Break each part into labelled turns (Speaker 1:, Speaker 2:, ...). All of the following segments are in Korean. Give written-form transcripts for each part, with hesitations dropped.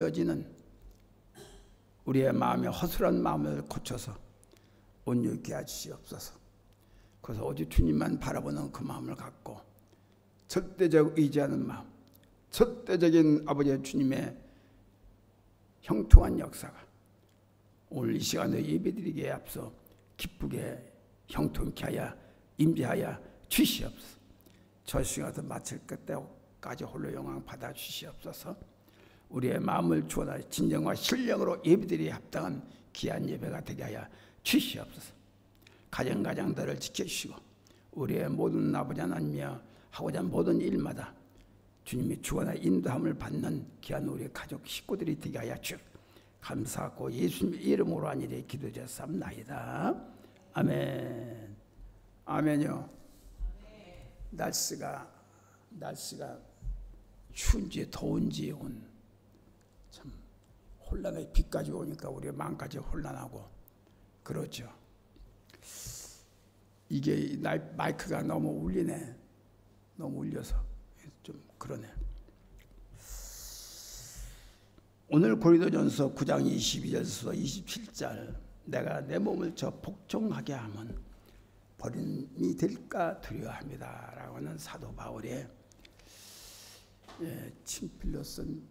Speaker 1: 여지는 우리의 마음의 허술한 마음을 고쳐서 온유케 하시옵소서. 그래서 오직 주님만 바라보는 그 마음을 갖고 절대적 의지하는 마음, 절대적인 아버지 주님의 형통한 역사가 오늘 이 시간에 예배드리기에 앞서 기쁘게 형통케 하여 임재하여 주시옵소서. 저 시간에서 마칠 그때까지 홀로 영광 받아 주시옵소서. 우리의 마음을 주어나 진정과 신령으로 예배드리기에 합당한 귀한 예배가 되게 하여 주시옵소서. 가정가장들을 지켜주시고 우리의 모든 아버지 하나님이여 하고자 하는 모든 일마다 주님이 주어나 인도함을 받는 귀한 우리 가족 식구들이 되게 하여 주 감사하고 예수님의 이름으로 한 일에 기도드렸사옵나이다. 아멘. 아멘요. 날씨가 추운지 더운지 참 혼란의 비까지 오니까 우리가 마음까지 혼란하고 그렇죠. 이게 마이크가 너무 울리네. 너무 울려서 좀 그러네. 오늘 고린도전서 9장 22절에서 27절 내가 내 몸을 저 복종하게 하면 버림이 될까 두려워합니다 라고 하는 사도 바울의 친필로 쓴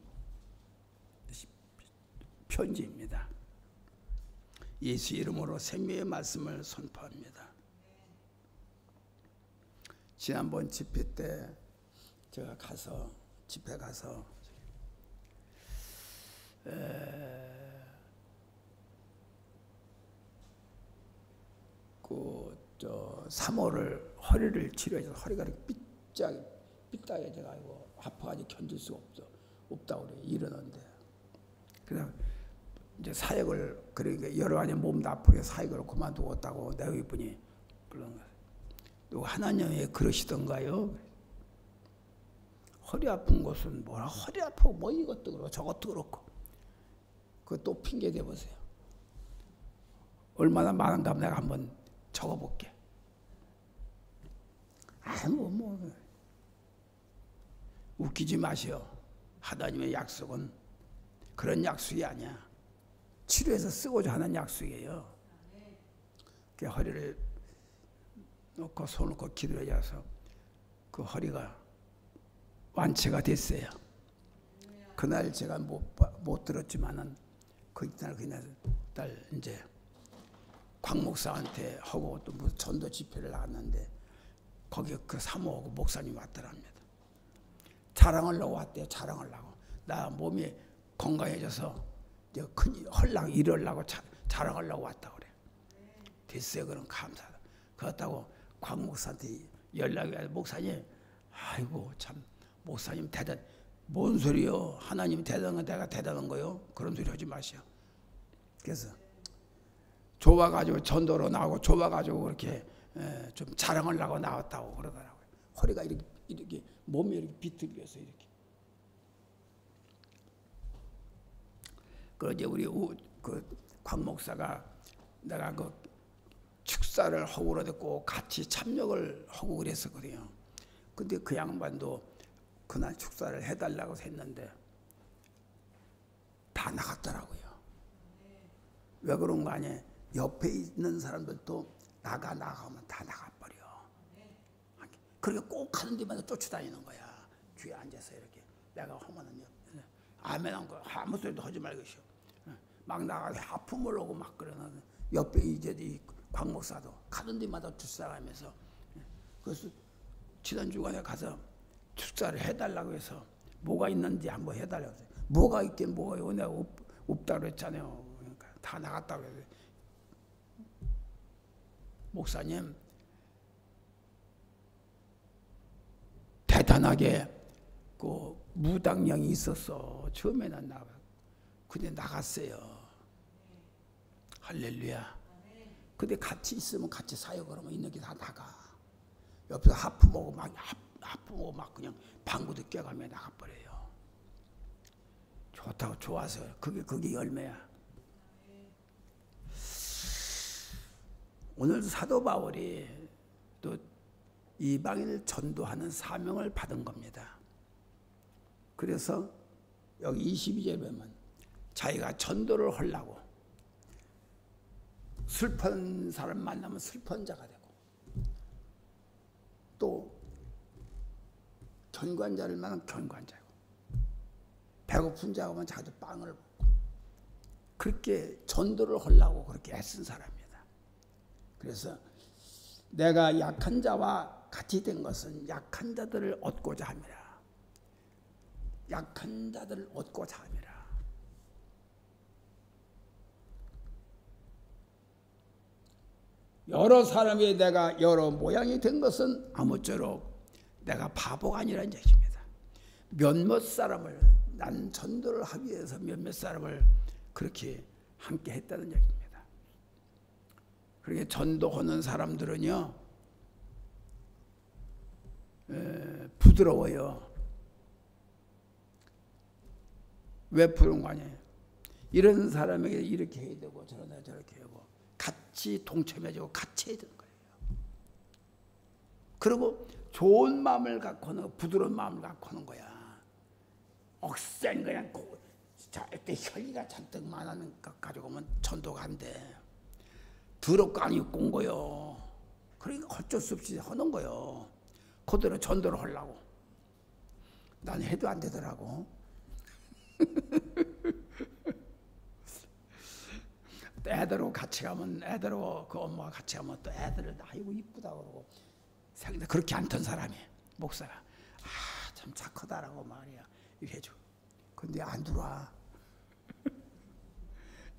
Speaker 1: 편지입니다. 예수 이름으로 생명의 말씀을 선포합니다. 지난번 집회 때 제가 집회 가서 사모를 허리를 치료해서 허리가 이렇게 삐딱해져가지고 아파가지고 견딜 수가 없다고 그래. 이러는데 그냥 이제 사역을 그러니까 여러 가지 몸도 아프게 사역을 그만두었다고 내가 분이 그런 거예요. 누가 하나님의 그러시던가요? 허리 아픈 것은 뭐라 허리 아프고 뭐 이것도 그렇고 저것도 그렇고 그거 또 핑계 대보세요. 얼마나 많은가 내가 한번 적어볼게. 웃기지 마시오. 하나님의 약속은 그런 약속이 아니야. 치료해서 쓰고자 하는 약속이에요. 그 허리를 놓고 손 놓고 기도를 해서 그 허리가 완치가 됐어요. 그날 제가 못 들었지만은 그날 이제 광 목사한테 하고 또 무슨 전도 집회를 나갔는데 거기 그 사모하고 목사님 왔더랍니다. 자랑하려고 왔대요. 자랑하려고. 나 몸이 건강해져서 이제 헐랑 이러려고 자랑하려고 왔다고 그래. 됐어요. 그럼 감사하다. 그렇다고 광 목사한테 연락이 와서 목사님, 아이고 참 목사님 대단. 뭔 소리요? 하나님 대단한 건 내가 대단한 거요? 그런 소리 하지 마시오. 그래서 좋아가지고 전도로 나오고 좋아가지고 그렇게 좀 자랑을 하고 나왔다고 그러더라고요. 허리가 이렇게 몸이 이렇게 비틀려서 이렇게. 그 이제 우리 광 목사가 내가 그 축사를 하고 그러고 같이 참여를 하고 그랬었거든요. 근데 그 양반도 그날 축사를 해달라고 했는데 다 나갔더라고요. 왜 그런 거 아니에요? 옆에 있는 사람들도 나가면 다 나가버려. 그러니까 꼭 하는 데마다 쫓아다니는 거야. 뒤에 앉아서 이렇게 내가 하면은 아멘한 거 아무 소리도 하지 말것이오. 막 나가서 하품을 하고 막 그러는 옆에 이제 이 광 목사도 가는 데마다 축사하면서 그래서 지난 주간에 가서 축사를 해달라고 해서 뭐가 있는지 한번 해달라고 했어요. 뭐가 있긴 뭐가 내가 없다고 그랬잖아요. 그러니까 다 나갔다고 해서 목사님 대단하게 그 무당령이 있었어. 처음에는 근데 나갔어요. 할렐루야. 근데 같이 있으면 같이 사역을 하면 있는 게 다 나가. 옆에서 하품하고 막 그냥 방구도 껴가며 나가버려요. 좋다고 좋아서 그게 열매야. 오늘 사도 바울이 또 이방인을 전도하는 사명을 받은 겁니다. 그래서 여기 22절에 보면 자기가 전도를 하려고 슬픈 사람 만나면 슬픈 자가 되고 또 견관자를 만나면 견관자고 배고픈 자가 오면 자기도 빵을 먹고 그렇게 전도를 하려고 그렇게 애쓴 사람입니다. 그래서 내가 약한 자와 같이 된 것은 약한 자들을 얻고자 함이라. 약한 자들을 얻고자 함이라. 여러 사람이 내가 여러 모양이 된 것은 아무쪼록 내가 바보가 아니라는 얘기입니다. 몇몇 사람을 난 전도를 하기 위해서 몇몇 사람을 그렇게 함께 했다는 얘기입니다. 그렇게 전도하는 사람들은요 부드러워요. 왜 부러운 거 아니에요? 이런 사람에게 이렇게 해야 되고 저러다 저렇게 하고 같이 동참해주고 같이 해야 되는 거예요. 그리고 좋은 마음을 갖고 하는 부드러운 마음을 갖고 하는 거야. 억센 그냥 이때 혈기가 잔뜩 많은 것 가지고 오면 전도가 안 돼. 더럽고 안 입고 온 거요. 그러니까 어쩔 수 없이 하는 거요. 그대로 전도를 하려고. 난 해도 안 되더라고. 애들하고 같이 가면 애들하고 그 엄마가 같이 가면 또 애들을 아이고 이쁘다 그러고 그렇게 않던 사람이 목사가 참 착하다라고 말이야 이렇게 해줘. 근데 안 들어와.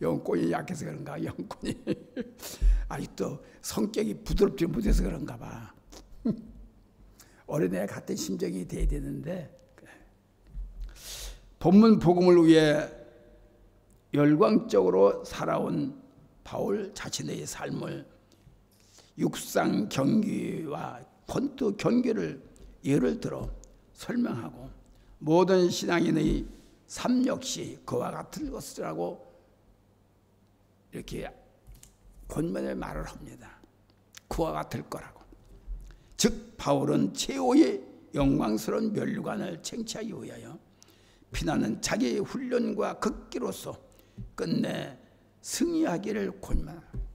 Speaker 1: 영혼이 약해서 그런가. 영혼이 아직도 성격이 부드럽지 못해서 그런가 봐. 어린애 같은 심정이 돼야 되는데 본문 복음을 위해 열광적으로 살아온 바울 자신의 삶을 육상 경기와 폰트 경기를 예를 들어 설명하고 모든 신앙인의 삶 역시 그와 같을 것이라고 이렇게 권면의 말을 합니다. 그와 같을 거라고. 즉 바울은 최후의 영광스러운 면류관을 쟁취하기 위하여 피나는 자기의 훈련과 극기로서 끝내 승리하기를 권면합니다.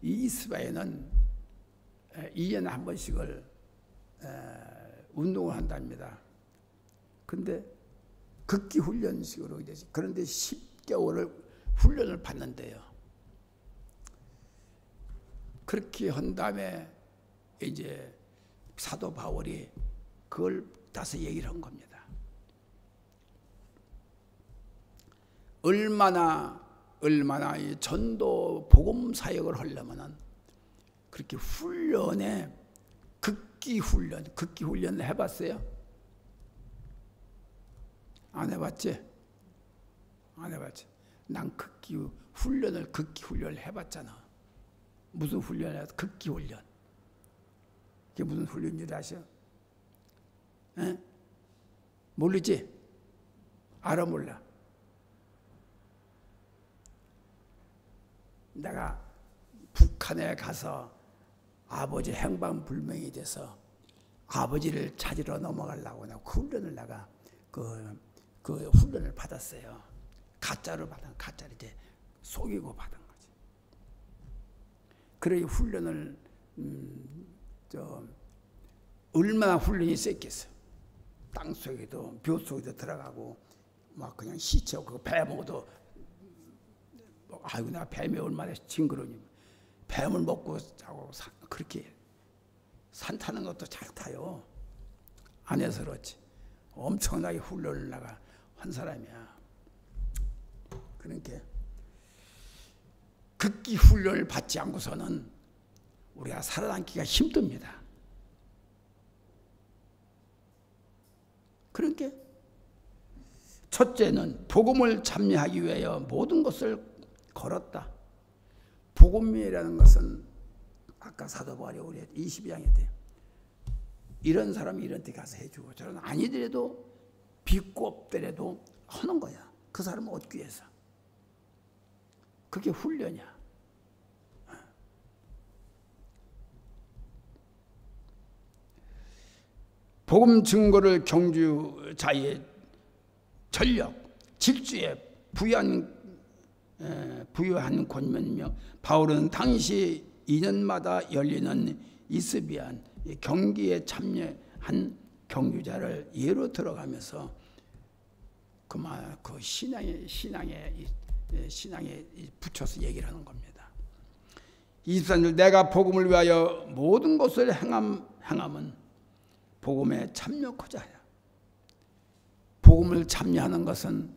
Speaker 1: 이 이스라엘은 2년에 한 번씩을 운동을 한답니다. 근데 극기 훈련식으로 되지. 그런데 10개월을 훈련을 받는데요. 그렇게 한 다음에 이제 사도 바울이 그걸 따서 얘기를 한 겁니다. 얼마나 이 전도 복음 사역을 하려면은 그렇게 훈련에 극기 훈련을 해봤어요? 안 해봤지? 안 해봤지? 난 극기 훈련을 해봤잖아. 무슨 훈련이야? 극기 훈련. 그게 무슨 훈련인지 아셔? 에? 모르지? 알아 몰라? 내가 북한에 가서 아버지 행방불명이 돼서 아버지를 찾으러 넘어가려고 내가 훈련을 그 훈련을 받았어요. 가짜로 이제 속이고 받은 거지. 그래 훈련을 얼마나 훈련이 셌겠어. 땅 속에도 벼 속에도 들어가고 막 그냥 시체 그거 배 먹어도 아이고 내가 뱀이 얼마나 징그러니. 뱀을 먹고 자고 그렇게 산 타는 것도 잘 타요. 안 해서 그렇지. 엄청나게 훈련을 한 사람이야. 그러니까 극기 훈련을 받지 않고서는 우리가 살아남기가 힘듭니다. 그러니까 첫째는 복음을 참여하기 위하여 모든 것을 걸었다. 복음이라는 것은 아까 사도 바울이 우리 22장에 돼요. 이런 사람이 이런 데 가서 해주고 저런 아니더라도 빚고 없더라도 하는 거야. 그 사람을 얻기 위해서. 그게 훈련이야. 복음 증거를 경주자의 전력, 질주에 부유한 권면이며 바울은 당시 2년마다 열리는 이스비안 경기에 참여한 경주자를 예로 들어가면서 그 신앙에 붙여서 얘기를 하는 겁니다. 24절 내가 복음을 위하여 모든 것을 행함은 복음에 참여하고자 하여. 복음을 참여하는 것은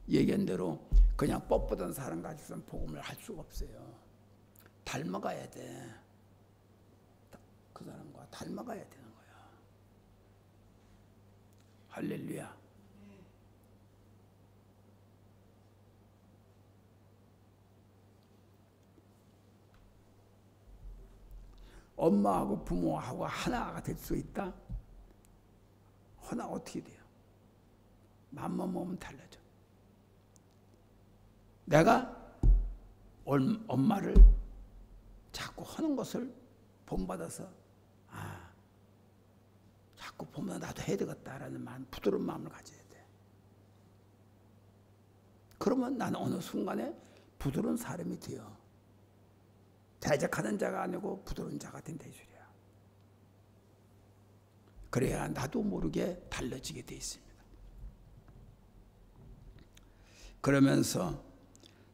Speaker 1: 얘기한 대로 그냥 뻣뻣한 사람 가지고는 복음을 할 수가 없어요. 닮아가야 돼. 그 사람과 닮아가야 되는 거야. 할렐루야. 엄마하고 부모하고 하나가 될 수 있다? 하나 어떻게 돼요? 맘만 먹으면 달라져. 내가 엄마를 자꾸 하는 것을 본받아서 자꾸 보면 나도 해야 되겠다라는 마음, 부드러운 마음을 가져야 돼. 그러면 나는 어느 순간에 부드러운 사람이 돼요. 대적하는 자가 아니고 부드러운 자가 된다 이 소리야. 그래야 나도 모르게 달라지게 돼 있습니다. 그러면서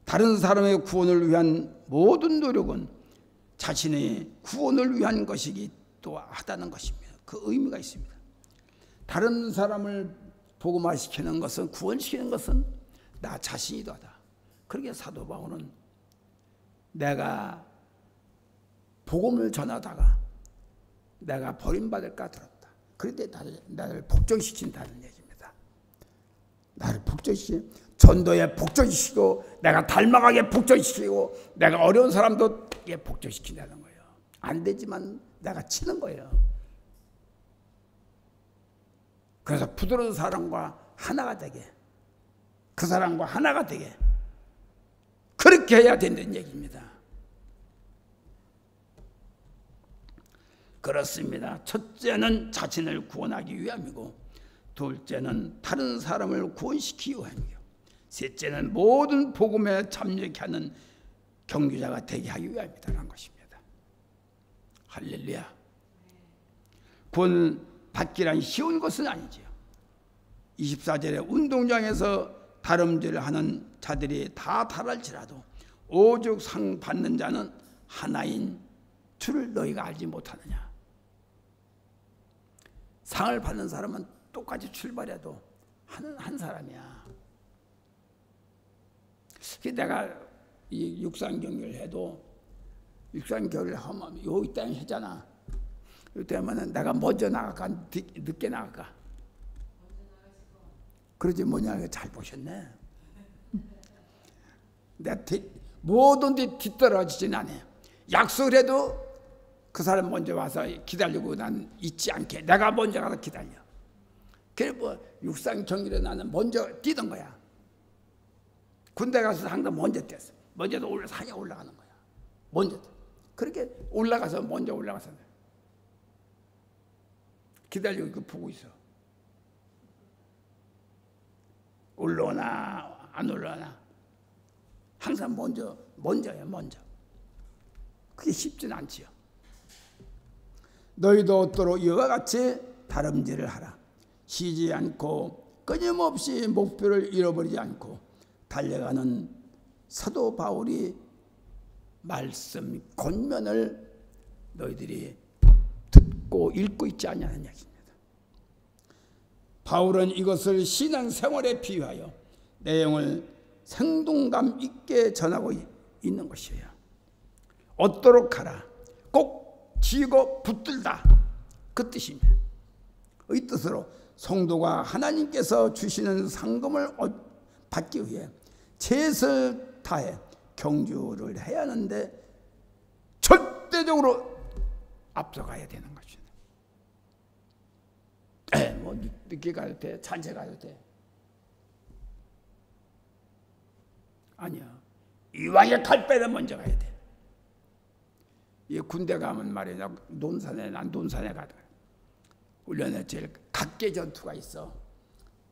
Speaker 1: 다른 사람의 구원을 위한 모든 노력은 자신의 구원을 위한 것이기 또 하다는 것입니다. 그 의미가 있습니다. 다른 사람을 복음화시키는 것은, 구원시키는 것은 나 자신이도 하다. 그러게 사도 바울은 내가 복음을 전하다가 내가 버림받을까 들었다. 그런데 나를 복종시킨다는 얘기입니다. 나를 복종시키고, 전도에 복종시키고, 내가 닮아가게 복종시키고, 내가 어려운 사람도 복종시킨다는 거예요. 안 되지만 내가 치는 거예요. 그래서 부드러운 사람과 하나가 되게, 그 사람과 하나가 되게, 그렇게 해야 된다는 얘기입니다. 그렇습니다. 첫째는 자신을 구원하기 위함이고, 둘째는 다른 사람을 구원시키기 위함이고, 셋째는 모든 복음에 참여케 하는 경주자가 되게 하기 위함이라는 것입니다. 할렐루야. 구원 받기란 쉬운 것은 아니지요. 24절에 운동장에서 다름질을 하는 자들이 다 달할지라도 오직 상 받는 자는 하나인 줄을 너희가 알지 못하느냐. 상을 받는 사람은 똑같이 출발해도 한 사람이야. 내가 이 육상 경기를 해도, 육상 경기를 하면 여기 땅 하잖아. 이때면은 내가 먼저 나갈까 늦게 나갈까? 그러지 뭐냐. 잘 보셨네. 내가 모든 데 뒤떨어지진 않아요. 약속을 해도 그 사람 먼저 와서 기다리고 난 잊지 않게 내가 먼저 가서 기다려. 그래 뭐 육상 경기를 나는 먼저 뛰던 거야. 군대 가서 항상 먼저 뛰었어. 먼저 산에 올라가는 거야. 먼저. 그렇게 올라가서 먼저 올라가서 기다리고 그 보고 있어. 올라오나 안 올라오나 항상 먼저야. 그게 쉽진 않지요. 너희도 얻도록 이와 같이 다름질을 하라. 쉬지 않고 끊임없이 목표를 잃어버리지 않고 달려가는 사도 바울이 말씀 권면을 너희들이 듣고 읽고 있지 않냐는 얘기입니다. 바울은 이것을 신앙생활에 비유하여 내용을 생동감 있게 전하고 있는 것이에요. 얻도록 하라. 꼭 쥐고 붙들다. 그 뜻입니다. 이 뜻으로 성도가 하나님께서 주시는 상금을 받기 위해 최선을 다해 경주를 해야 하는데 절대적으로 앞서가야 되는 것입니다. 뭐 늦게 가도 돼, 잔체 가도 돼. 아니야. 이왕에 갈 때는 먼저 가야 돼. 이 군대 가면 말이야, 논산에 가다. 훈련에 제일 각계 전투가 있어.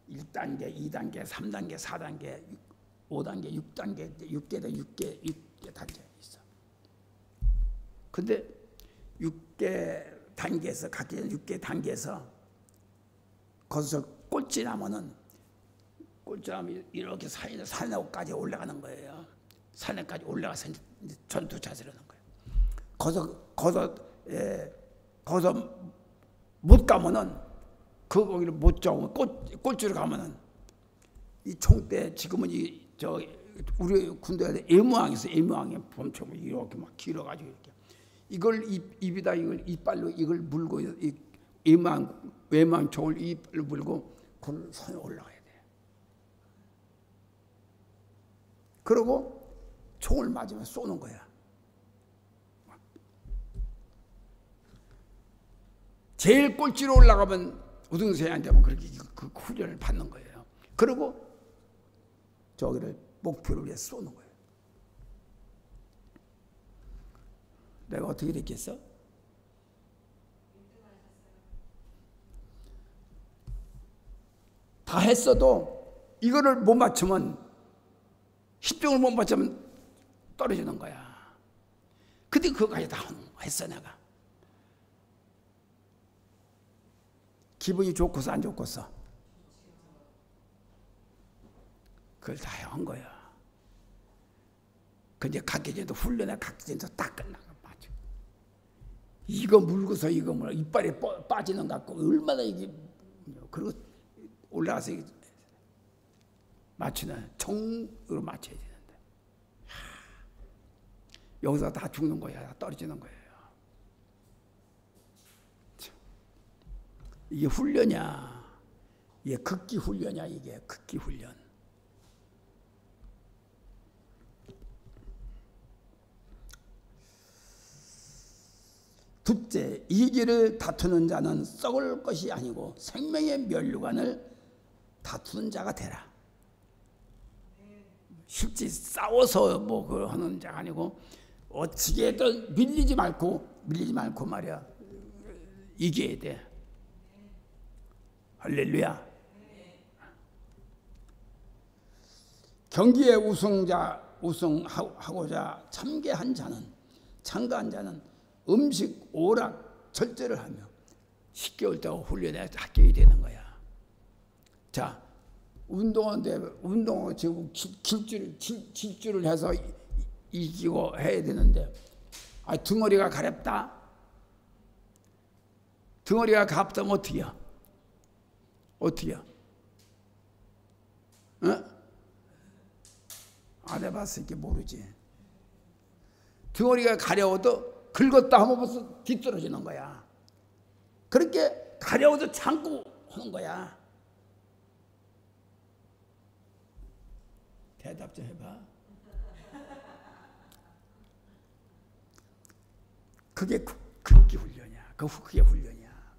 Speaker 1: 1단계, 2단계, 3단계, 4단계, 5단계, 6단계, 6개 단계가 있어. 근데 6개 단계에서, 각기 6개 단계에서 거기서 꼴찌나무는 이렇게 산에까지 올라가는 거예요. 산에까지 올라가서 이제 전투 자세를 하는 거예요. 거기서 못 가면은 거기를 못 잡으면 꼴찌로 가면은 이 총대 지금은 우리 군대에 애무항에서 애무항에 범총이 이렇게 막 길어가지고 이렇게 이걸 입에다 이걸 이빨로 이걸 물고 이 외망 총을 이빨로 물고 그 산에 올라가야 돼. 그러고 총을 맞으면 쏘는 거야. 제일 꼴찌로 올라가면 우등생이 되면 그렇게 그 훈련을 받는 거예요. 그리고 저기를 목표를 위해 쏘는 거예요. 내가 어떻게 됐겠어? 다 했어도 이거를 못 맞추면 10등을 못 맞추면 떨어지는 거야. 근데 그거까지 다 했어 내가. 기분이 좋고서 안 좋고서 그걸 다 한 거야. 근데 각기전도 훈련에 각기전도 딱 끝난 거 맞아. 이거 물고서 이거 뭐 이빨이 빠지는 것 같고 얼마나 이게 그리고 올라가서 맞추는 총으로 맞춰야 되는데 여기서 다 죽는 거야. 다 떨어지는 거예요. 이게 훈련이야. 이게 극기 훈련이야. 이게 극기 훈련. 둘째, 이기를 다투는 자는 썩을 것이 아니고 생명의 면류관을 다투는 자가 되라. 쉽지 싸워서 뭐 그 하는 자가 아니고 어찌게든 밀리지 말고 말이야. 이겨야 돼. 할렐루야. 경기에 우승하고자 참가한 자는 음식 오락 절제를 하며 10개월 동안 훈련에 합격이 되는 거야. 자, 운동하는데 지금 질주를 해서 이기고 해야 되는데 등어리가 가렵다. 등어리가 가렵다면 어떻게야? 안 해봤으니까 모르지. 등어리가 가려워도 긁었다 하면 벌써 뒤떨어지는 거야. 그렇게 가려워도 참고 하는 거야. 대답 좀 해봐. 그게 극기 훈련이야. 그게 훈련이야.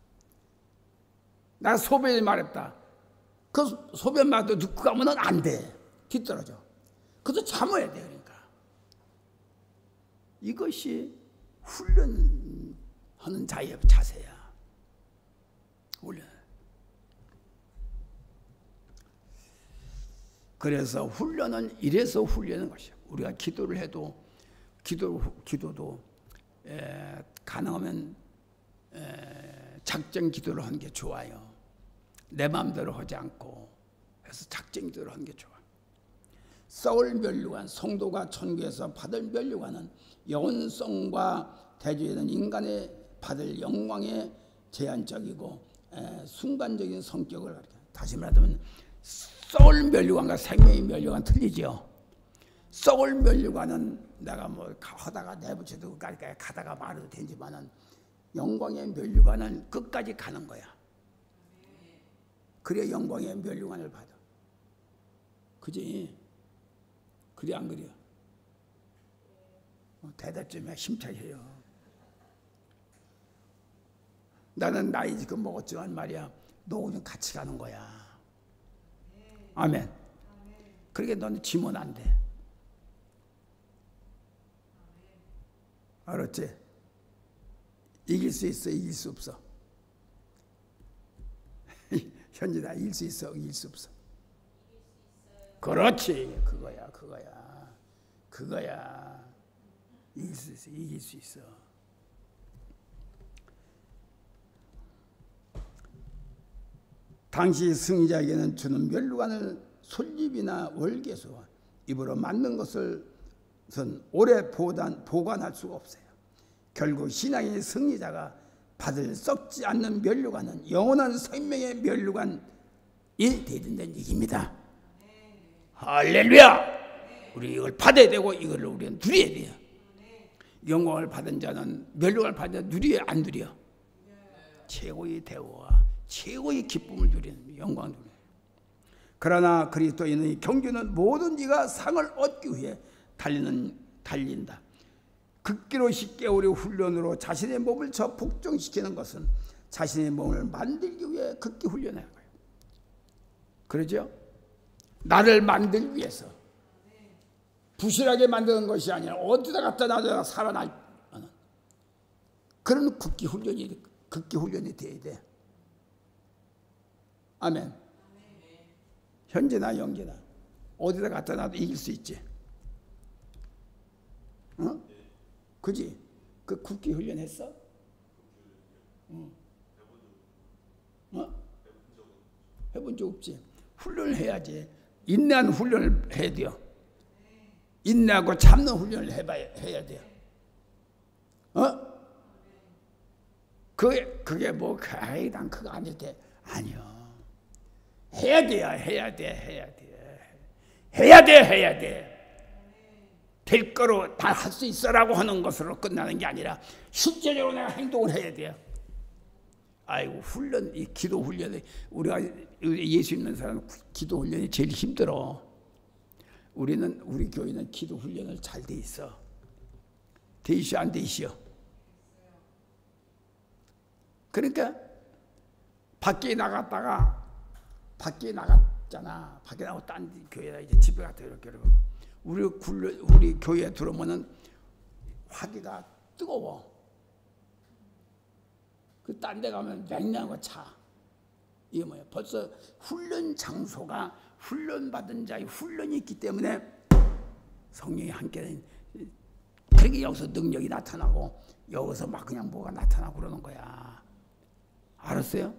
Speaker 1: 나 소변이 말했다. 그 소변 말도 듣고 가면 안 돼. 뒤떨어져. 그래서 참아야 돼. 그러니까 이것이 훈련하는 자의 자세야. 훈련. 그래서 훈련은 이래서 훈련하는 것이야. 우리가 기도를 해도 기도도 가능하면 작정 기도를 하는 게 좋아요. 내 마음대로 하지 않고 해서 작정 기도를 하는 게 좋아. 썩을 면류관, 성도가 천국에서 받을 면류관은 영원성과 대조되는 인간의 받을 영광의 제한적이고 순간적인 성격을 가리켜. 다시 말하면 썩을 면류관과 생명의 면류관 틀리죠. 썩을 면류관은 내가 뭐 하다가 내부쳐도 가다가 말해도 되지만은 영광의 면류관은 끝까지 가는 거야. 그래야 영광의 면류관을 받아. 그지? 그래 안 그래요? 대답 좀 해. 힘차게 해요. 나는 나이 지금 먹었지만 말이야. 너하고 같이 가는 거야. 아멘. 그러니까 너는 지면 안 돼. 알았지? 이길 수 있어, 이길 수 없어. 현진아, 이길 수 있어, 이길 수 없어? 그렇지, 그거야. 이길 수 있어, 이길 수 있어. 당시 승리자에게는 주는 멸류관을 솔잎이나 월계수 입으로 만든 것을 오래 보관할 수가 없어요. 결국 신앙의 승리자가 받을 썩지 않는 멸류관은 영원한 생명의 멸류관이 되는 얘기입니다. 할렐루야! 우리 이걸 받아야 되고 이걸 우리는 누려야 돼요. 영광을 받은 자는 멸류관을 받은 자는 누려 안 누려? 최고의 대우와 최고의 기쁨을 누리는 영광을 누려요. 그러나 그리스도인의 경주는 모든 이가 상을 얻기 위해 달린다. 극기로 10개월의 훈련으로 자신의 몸을 복종시키는 것은 자신의 몸을 만들기 위해 극기 훈련하는 거예요. 그러죠? 나를 만들기 위해서 부실하게 만드는 것이 아니라 어디다 갖다 놔도 살아날 그런 극기 훈련이 돼야 돼. 아멘. 현재나 영재나 어디다 갖다 놔도 이길 수 있지. 어? 그지? 그 국기 훈련했어? 해본 적 없지. 훈련을 해야지. 인내하는 훈련을 해야 돼요. 인내하고 참는 훈련을 해야 돼요. 그게 뭐, 난 그거 아닐 때. 아니요. 해야 돼. 될 거로 다 할 수 있어라고 하는 것으로 끝나는 게 아니라 실제적으로 내가 행동을 해야 돼요. 아이고, 이 기도 훈련이, 우리 예수 믿는 사람은 기도 훈련이 제일 힘들어. 우리 교회는 기도 훈련을 잘 돼 있어. 돼 있어, 안 돼 있어? 그러니까 밖에 나갔잖아. 밖에 나가고 딴 교회다 이제 집에 갔다 이렇게 그러고 우리 교회에 들어오면은 화기가 뜨거워. 그 딴 데 가면 냉랭하고 차. 이게 뭐야? 벌써 훈련 장소가 훈련 받은 자의 훈련이 있기 때문에 성령이 함께는 그렇게 여기서 능력이 나타나고 여기서 막 그냥 뭐가 나타나고 그러는 거야. 알았어요?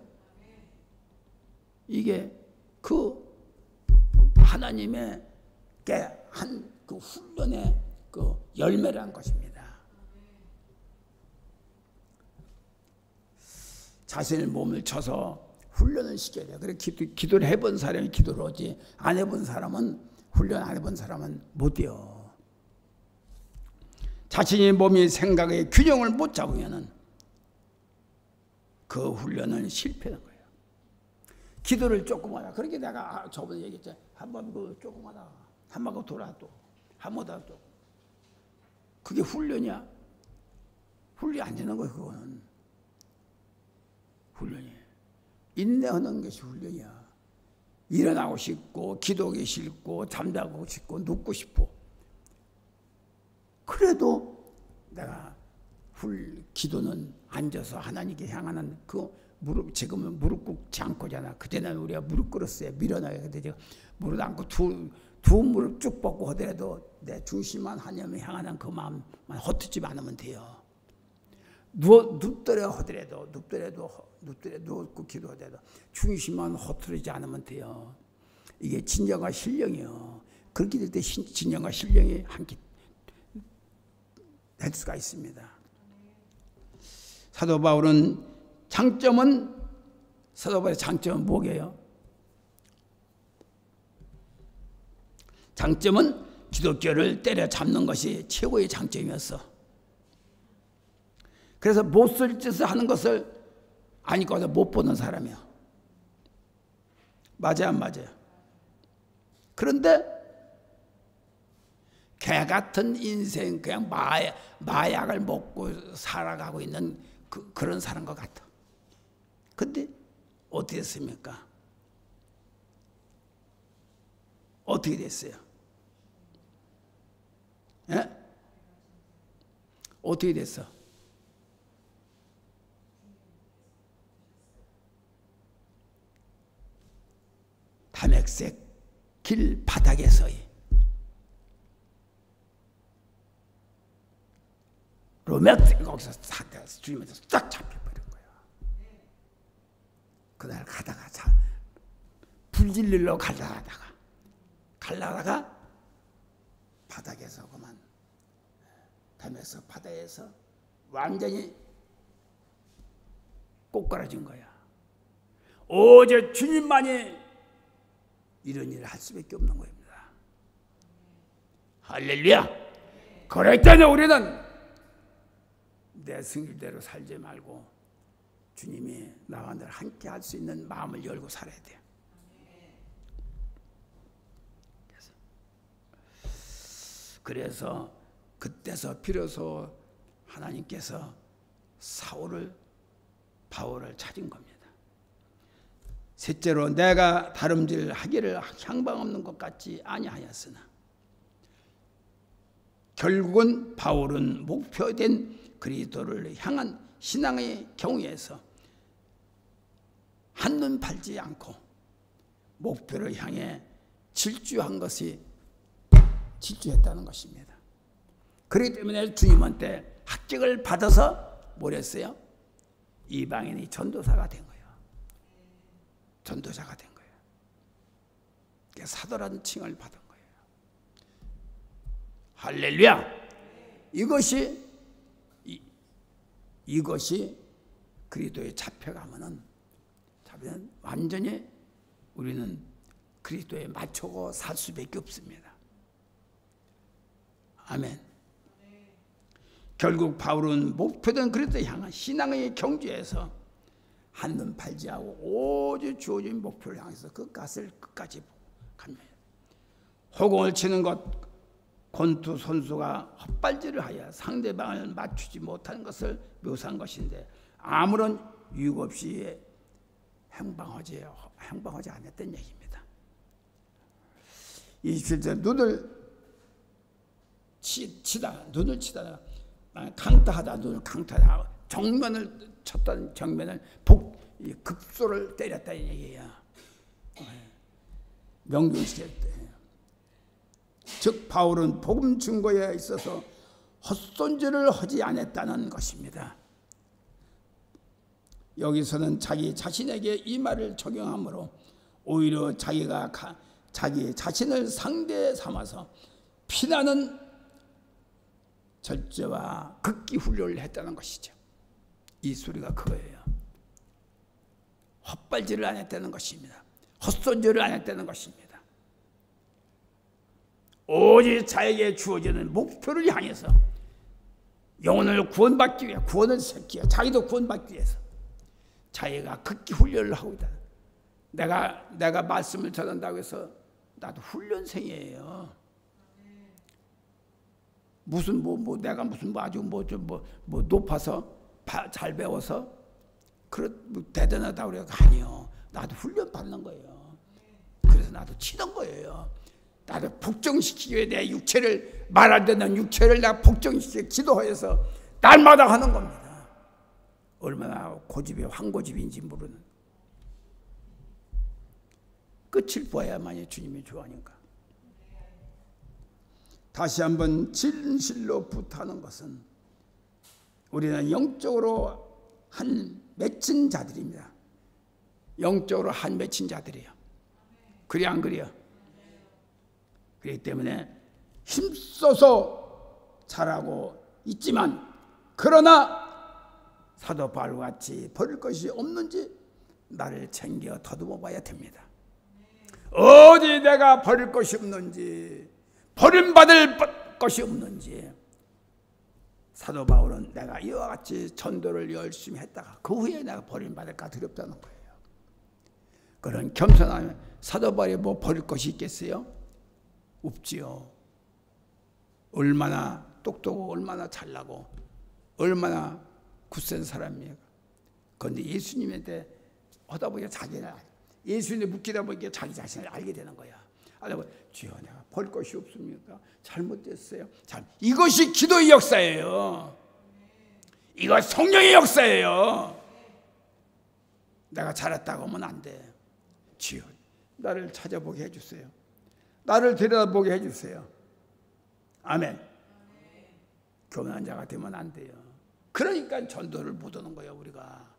Speaker 1: 이게 그 하나님의 한 그 훈련의 그 열매라는 것입니다. 자신의 몸을 쳐서 훈련을 시켜야 돼요. 그래 기도를 해본 사람이 기도를 하지 안 해본 사람은 훈련 안 해본 사람은 못해요. 자신의 몸이 생각의 균형을 못 잡으면은 그 훈련은 실패하는 거예요. 기도를 조금 하다. 그렇게 내가 저번에 얘기했잖아요. 한번 조금 하다. 한 번 돌아 또. 한 번 더 또. 그게 훈련이야? 훈련이 안 되는 거예요, 그거는. 훈련이. 인내하는 것이 훈련이야. 일어나고 싶고, 기도하기 싫고, 잠자고 싶고, 눕고 싶고. 그래도 내가 기도는 앉아서 하나님께 향하는 그 지금은 무릎 꿇지 않고잖아. 그때는 우리가 무릎 꿇었어요. 밀어놔야. 근데 제가 무릎 안고 두 무릎 쭉 뻗고 하더라도 내 중심만 하나님을 향하는 그 마음만 헛되지 않으면 돼요. 눕더라 하더라도 눕고 기도하더라도 중심만 허투르지 않으면 돼요. 이게 진정한 신령이요. 그렇게 될 때 진정한 신령이 함께 될 수가 있습니다. 사도 바울의 장점은 뭐게요? 장점은 기독교를 때려잡는 것이 최고의 장점이었어. 그래서 못 쓸 짓을 하는 것을 아니고도 못 보는 사람이야. 맞아요, 안 맞아요? 그런데 개 같은 인생, 그냥 마약을 먹고 살아가고 있는 그런 사람과 같아. 근데 어떻게 됐습니까? 어떻게 됐어요? 예? 어떻게 됐어? 길 바닥에서의 로맥 거기서 주님한테 딱 잡혀버린 거야. 그날 가다가 불질릴러 가다가 바닥에서 그만 담에서 바다에서 완전히 꼬꾸라진 거야. 오직 주님만이 이런 일을 할 수밖에 없는 겁니다. 할렐루야. 그럴 때는 우리는 내 승질대로 살지 말고 주님이 나와 늘 함께 할 수 있는 마음을 열고 살아야 돼요. 그래서 그때서 비로소 하나님께서 바울을 찾은 겁니다. 셋째로 내가 다름질하기를 향방 없는 것 같지 아니하였으나 결국은 바울은 목표된 그리스도를 향한 신앙의 경우에서 한눈 팔지 않고 목표를 향해 질주했다는 것입니다. 그렇기 때문에 주님한테 합격을 받아서 뭘 했어요? 이방인이 전도사가 된 거예요. 전도자가 된 거예요. 사도라는 칭을 받은 거예요. 할렐루야. 이것이 그리스도에 잡혀가면은 완전히 우리는 그리스도에 맞추고 살 수밖에 없습니다. 아멘. 결국 바울은 목표된 그리스도에 향한 신앙의 경주에서 한눈 팔지 않고 오직 주어진 목표를 향해서 그 값을 끝까지 보고 갑니다. 호공을 치는 것, 권투 선수가 헛발질을 하여 상대방을 맞추지 못하는 것을 묘사한 것인데 아무런 유익 없이 행방하지 않았던 얘기입니다. 27절 눈을 치다가 강타하다 눈을 강타하다 정면을 쳤던 정면을 극소를 때렸다는 얘기예요. 명중시킬 때. 즉 바울은 복음 증거에 있어서 헛손질을 하지 않았다는 것입니다. 여기서는 자기 자신에게 이 말을 적용하므로 오히려 자기 자신을 상대 삼아서 피나는 절제와 극기 훈련을 했다는 것이죠. 이 소리가 그거예요. 헛발질을 안 했다는 것입니다. 헛손질을 안 했다는 것입니다. 오직 자에게 주어지는 목표를 향해서 영혼을 구원받기 위해 구원을 새끼 자기도 구원받기 위해서 자기가 극기 훈련을 하고 있다. 내가 말씀을 전한다고 해서 나도 훈련생이에요. 무슨 내가 무슨 아주 높아서 잘 배워서 대단하다고 그래서 아니요. 나도 훈련 받는 거예요. 그래서 나도 치는 거예요. 나도 복종시키기 위해 내 육체를 말 안 되는 육체를 내가 복종시키기 기도해서 날마다 하는 겁니다. 얼마나 고집이 황고집인지 모르는. 끝을 보아야만이 주님이 좋아하니까. 다시 한번 진실로 부탁하는 것은 우리는 영적으로 한 맺힌 자들입니다. 영적으로 한 맺힌 자들이에요. 그래 안 그래요? 그렇기 때문에 힘써서 잘하고 있지만 그러나 사도 바울같이 버릴 것이 없는지 나를 챙겨 더듬어 봐야 됩니다. 어디 내가 버릴 것이 없는지 버림받을 것이 없는지. 사도 바울은 내가 이와 같이 전도를 열심히 했다가 그 후에 내가 버림받을까 두렵다는 거예요. 그런 겸손한 사도 바울이 뭐 버릴 것이 있겠어요? 없지요. 얼마나 똑똑하고 얼마나 잘나고 얼마나 굳센 사람이에요. 그런데 예수님한테 하다 보니까 자기는 예수님에 묻기다 보니까 자기 자신을 알게 되는 거야. 주여 내가 볼 것이 없습니까? 잘못됐어요. 이것이 기도의 역사예요. 이거 성령의 역사예요. 내가 잘했다고 하면 안 돼. 주여 나를 찾아보게 해주세요. 나를 들여다보게 해주세요. 아멘. 교만한 자가 되면 안 돼요. 그러니까 전도를 못하는 거예요, 우리가.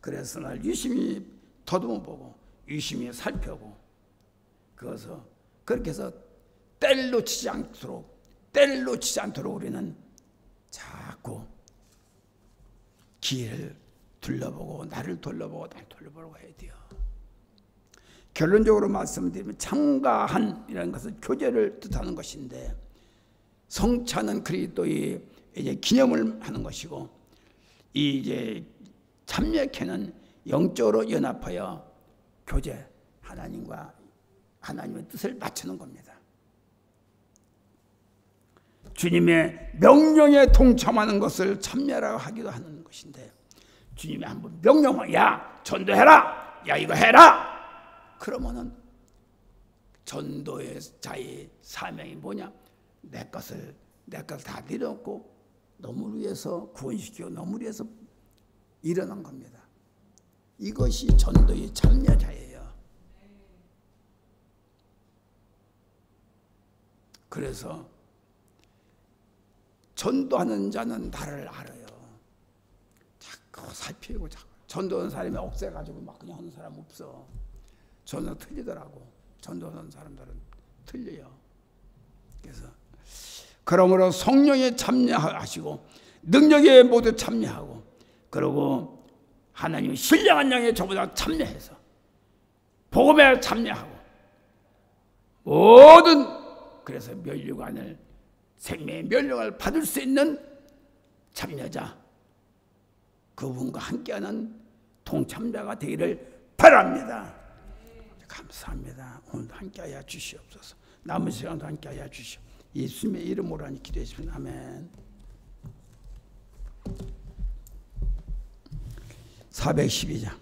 Speaker 1: 그래서 날 유심히 더듬어보고 유심히 살펴고 그것을 그렇게 해서 때를 놓치지 않도록 우리는 자꾸 길을 둘러보고 나를 돌려보고 해야 돼요. 결론적으로 말씀드리면 참가한이라는 것은 교제를 뜻하는 것인데, 성찬은 그리스도의 이제 기념을 하는 것이고, 이 이제 참여케는 영적으로 연합하여 교제, 하나님의 뜻을 맞추는 겁니다. 주님의 명령에 동참하는 것을 참여라고 하기도 하는 것인데, 주님이 한번 명령을, 야 전도해라, 야 이거 해라, 그러면은 전도의 자의 사명이 뭐냐? 내 것을 다 내려놓고 너무를 위해서 구원시키고 너무를 위해서 일어난 겁니다. 이것이 전도의 참여자예요. 그래서 전도하는 자는 나를 알아요. 자꾸 살피고 자꾸. 전도하는 사람이 억세가지고 막 그냥 하는 사람 없어. 전도 틀리더라고. 전도하는 사람들은 틀려요. 그래서 그러므로 성령에 참여하시고 능력에 모두 참여하고, 그리고 하나님의 신령한 양에 저보다 참여해서 복음에 참여하고 모든, 그래서 면류관을, 생명의 면류관을 받을 수 있는 참여자, 그분과 함께하는 동참자가 되기를 바랍니다. 감사합니다. 오늘도 함께하여 주시옵소서. 남은 시간도 함께하여 주시옵소서. 예수님의 이름으로 하니 기도했습니다. 아멘. 412장.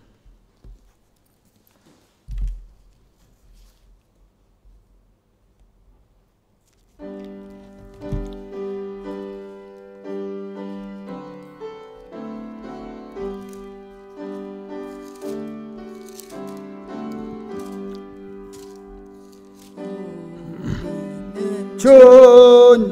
Speaker 1: 주